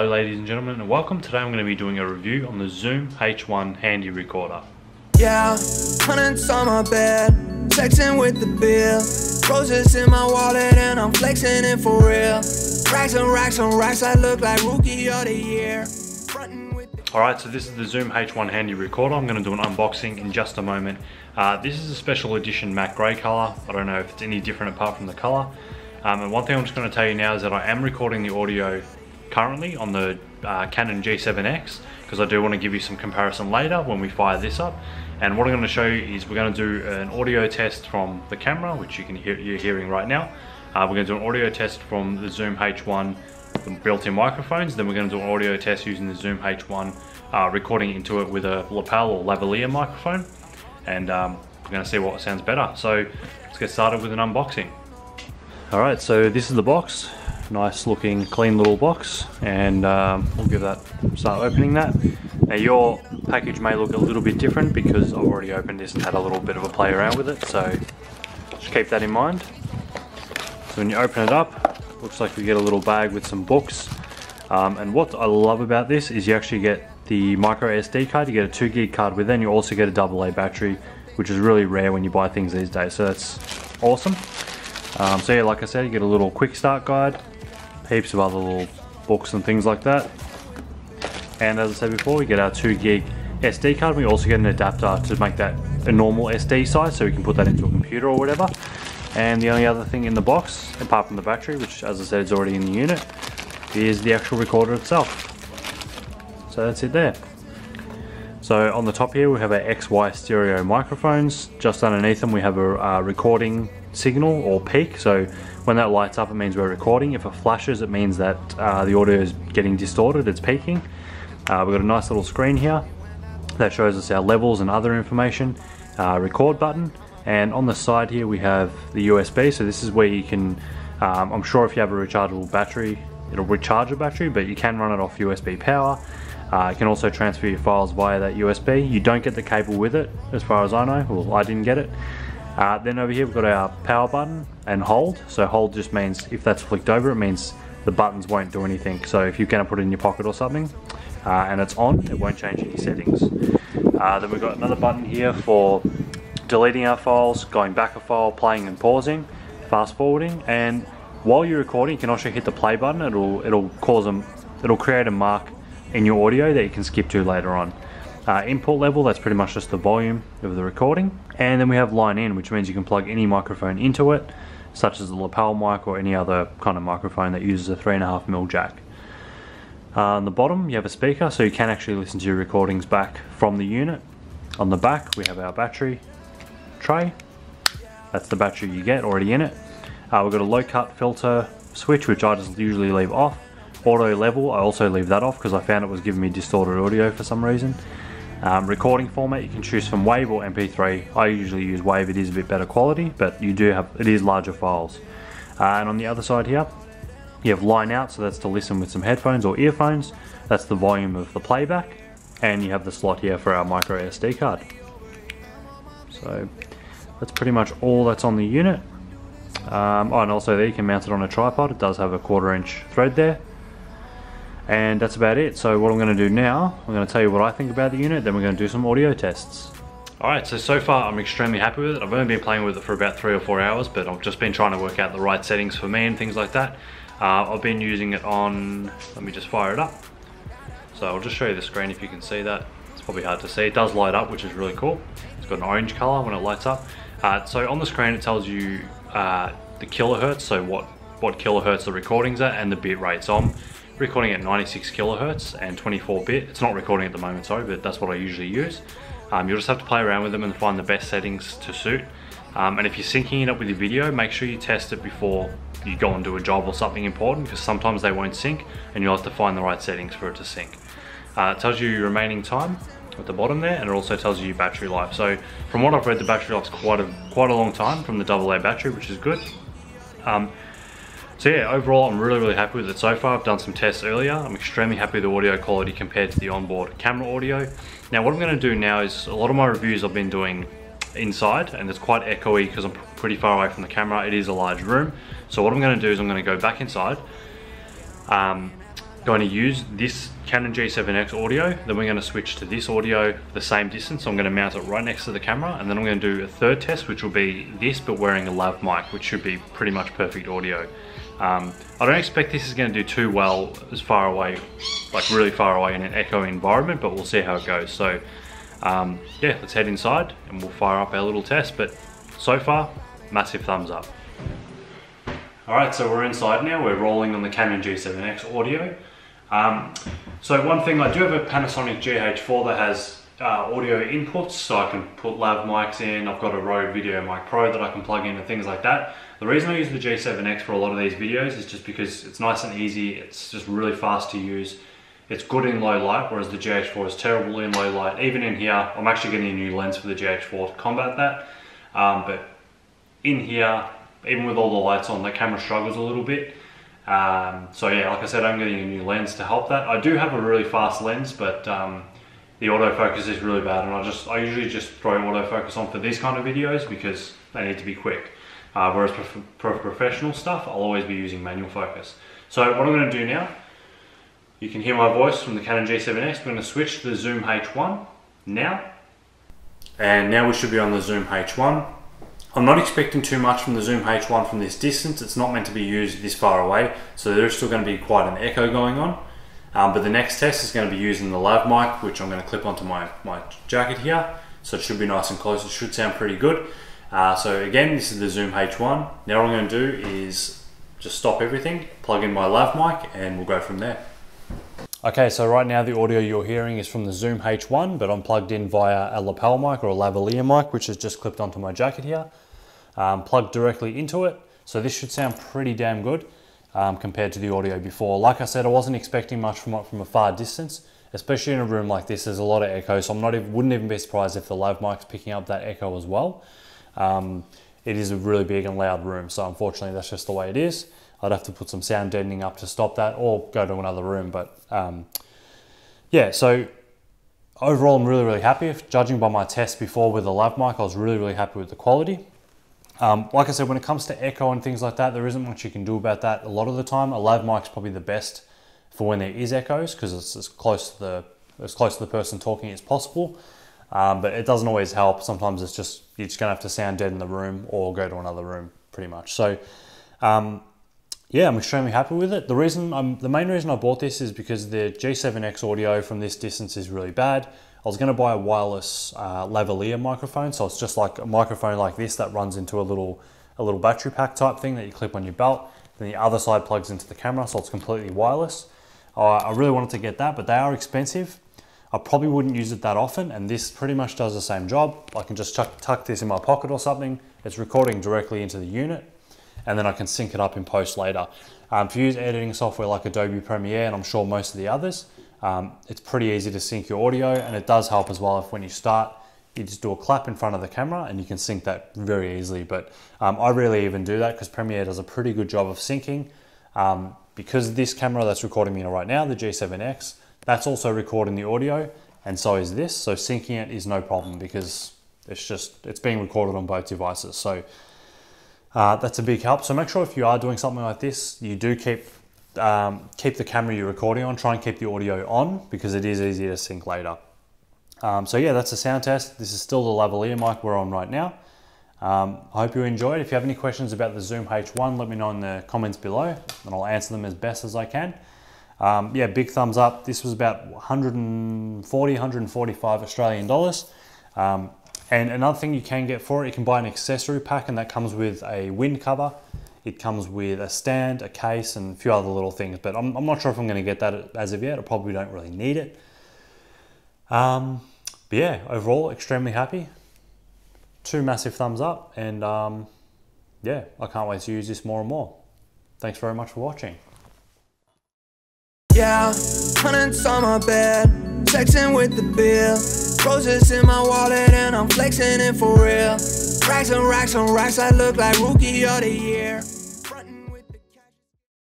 Hello ladies and gentlemen and welcome. Today I'm going to be doing a review on the Zoom H1 handy recorder. Yeah, hundreds on my bed, texting with the bill, roses in my wallet and I'm flexing it for real. Racks and racks and racks, I look like rookie of the year. Alright, so this is the Zoom H1 handy recorder. I'm going to do an unboxing in just a moment. This is a special edition matte grey colour. I don't know if it's any different apart from the colour. And one thing I'm just going to tell you now is that I am recording the audio currently on the Canon G7X because I do want to give you some comparison later when we fire this up. And what I'm going to show you is we're going to do an audio test from the camera, which you're hearing right now. We're going to do an audio test from the Zoom H1 the built-in microphones. Then we're going to do an audio test using the Zoom H1 recording into it with a lapel or lavalier microphone, and we're going to see what sounds better. So let's get started with an unboxing. Alright, so this is the box. Nice looking clean little box, and we'll start opening that. Now your package may look a little bit different because I've already opened this and had a little bit of a play around with it, so just keep that in mind. So when you open it up, looks like you get a little bag with some books, and what I love about this is you actually get the micro SD card. You get a 2 gig card with it, and you also get a AA battery, which is really rare when you buy things these days, so that's awesome. So yeah, like I said, you get a little quick start guide, heaps of other little books and things like that, and as I said before, we get our 2 gig SD card. We also get an adapter to make that a normal SD size, so we can put that into a computer or whatever. And the only other thing in the box, apart from the battery, which as I said is already in the unit, is the actual recorder itself. So that's it there. So on the top here we have our XY stereo microphones. Just underneath them we have a recording signal or peak. So when that lights up it means we're recording. If it flashes it means that the audio is getting distorted, it's peaking. We've got a nice little screen here that shows us our levels and other information. Record button. And on the side here we have the USB, so this is where you can, I'm sure if you have a rechargeable battery, it'll recharge a battery, but you can run it off USB power. You can also transfer your files via that USB. You don't get the cable with it, as far as I know. Well, I didn't get it. Then over here we've got our power button and hold. So hold just means if that's flicked over, it means the buttons won't do anything. So if you're going to put it in your pocket or something, and it's on, it won't change any settings. Then we've got another button here for deleting our files, going back a file, playing and pausing, fast forwarding, and while you're recording you can also hit the play button. It'll create a mark in your audio that you can skip to later on. Input level, that's pretty much just the volume of the recording. And then we have line in, which means you can plug any microphone into it, such as the lapel mic or any other kind of microphone that uses a 3.5mm jack. On the bottom you have a speaker, so you can actually listen to your recordings back from the unit. On the back we have our battery tray. That's the battery you get already in it. We've got a low cut filter switch, which I just usually leave off. Auto level, I also leave that off because I found it was giving me distorted audio for some reason. Recording format, you can choose from WAV or MP3. I usually use WAV, it is a bit better quality, but it is larger files. And on the other side here, you have line out, so that's to listen with some headphones or earphones. That's the volume of the playback. And you have the slot here for our micro SD card. So that's pretty much all that's on the unit. And also there you can mount it on a tripod. It does have a 1/4 inch thread there. And that's about it. So what I'm going to do now, I'm going to tell you what I think about the unit, then we're going to do some audio tests. Alright, so far I'm extremely happy with it. I've only been playing with it for about 3 or 4 hours, but I've just been trying to work out the right settings for me and things like that. I've been using it on, let me just fire it up. So I'll just show you the screen if you can see that. It's probably hard to see. It does light up, which is really cool. It's got an orange color when it lights up. So on the screen it tells you the kilohertz, so what kilohertz the recording's at, and the bit rate. So I'm recording at 96 kilohertz and 24 bit. It's not recording at the moment, sorry, but that's what I usually use. You'll just have to play around with them and find the best settings to suit. And if you're syncing it up with your video, make sure you test it before you go and do a job or something important, because sometimes they won't sync and you'll have to find the right settings for it to sync. It tells you your remaining time at the bottom there, and it also tells you your battery life. So from what I've read, the battery life's quite a long time from the AA battery, which is good. So yeah, overall I'm really happy with it so far. I've done some tests earlier. I'm extremely happy with the audio quality compared to the onboard camera audio. Now what I'm going to do now is, a lot of my reviews I've been doing inside, and it's quite echoey because I'm pretty far away from the camera. It is a large room. So what I'm going to do is I'm going to go back inside, going to use this Canon G7X audio, then we're going to switch to this audio the same distance. So I'm going to mount it right next to the camera, and then I'm going to do a third test, which will be this, but wearing a lav mic, which should be pretty much perfect audio. I don't expect this is going to do too well as far away, like really far away in an echo environment, but we'll see how it goes. So yeah, let's head inside and we'll fire up our little test, but so far, massive thumbs up. Alright, so we're inside now, we're rolling on the Canon G7X audio. So one thing, I do have a Panasonic GH4 that has audio inputs, so I can put lav mics in. I've got a Rode Video Mic Pro that I can plug in and things like that. The reason I use the G7X for a lot of these videos is just because it's nice and easy, it's just really fast to use. It's good in low light, whereas the GH4 is terrible in low light. Even in here, I'm actually getting a new lens for the GH4 to combat that. But in here, even with all the lights on, the camera struggles a little bit. So yeah, like I said, I'm getting a new lens to help that. I do have a really fast lens, but the autofocus is really bad, and I usually just throw autofocus on for these kind of videos because they need to be quick. Whereas for professional stuff, I'll always be using manual focus. So what I'm going to do now, you can hear my voice from the Canon G7X. We're going to switch to the Zoom H1 now. And now we should be on the Zoom H1. I'm not expecting too much from the Zoom H1 from this distance. It's not meant to be used this far away, so there's still going to be quite an echo going on. But the next test is going to be using the lav mic, which I'm going to clip onto my jacket here. So it should be nice and close. It should sound pretty good. So again, this is the Zoom H1. Now what I'm going to do is just stop everything, plug in my lav mic, and we'll go from there. Okay, so right now the audio you're hearing is from the Zoom H1, but I'm plugged in via a lapel mic or a lavalier mic, which is just clipped onto my jacket here. Plugged directly into it. So this should sound pretty damn good compared to the audio before. Like I said, I wasn't expecting much from a far distance, especially in a room like this. There's a lot of echo, so wouldn't even be surprised if the lav mic's picking up that echo as well. It is a really big and loud room, so unfortunately that's just the way it is. I'd have to put some sound deadening up to stop that, or go to another room. But yeah, so overall I'm really happy. Judging by my test before with the lav mic, I was really happy with the quality. Like I said, when it comes to echo and things like that, there isn't much you can do about that a lot of the time. A lav mic's probably the best for when there is echoes, because it's as close to the person talking as possible. But it doesn't always help. Sometimes it's just, you're just gonna have to sound dead in the room or go to another room pretty much. So yeah, I'm extremely happy with it. The main reason I bought this is because the G7X audio from this distance is really bad. I was going to buy a wireless lavalier microphone, so it's just like a microphone like this that runs into a little battery pack type thing that you clip on your belt. Then the other side plugs into the camera, so it's completely wireless. I really wanted to get that, but they are expensive. I probably wouldn't use it that often, and this pretty much does the same job. I can just tuck this in my pocket or something. It's recording directly into the unit, and then I can sync it up in post later. If you use editing software like Adobe Premiere, and I'm sure most of the others, it's pretty easy to sync your audio, and it does help as well if when you start, you just do a clap in front of the camera and you can sync that very easily. But I rarely even do that because Premiere does a pretty good job of syncing. Because this camera that's recording me right now, the G7X, that's also recording the audio, and so is this. So syncing it is no problem because it's being recorded on both devices. So that's a big help. So make sure if you are doing something like this, you do keep the camera you're recording on, try and keep the audio on because it is easy to sync later. So yeah, that's a sound test. This is still the lavalier mic we're on right now. I hope you enjoyed. If you have any questions about the Zoom H1, let me know in the comments below and I'll answer them as best as I can. Yeah, big thumbs up. This was about 145 Australian dollars. And another thing you can get for it, you can buy an accessory pack, and that comes with a wind cover. It comes with a stand, a case, and a few other little things, but I'm not sure if I'm going to get that as of yet. I probably don't really need it. But yeah, overall, extremely happy. 2 massive thumbs up, and yeah, I can't wait to use this more and more. Thanks very much for watching. Yeah, hundreds on my bed, texting with the bill. Roses in my wallet and I'm flexing it for real. Racks and racks and racks, I look like rookie of the year.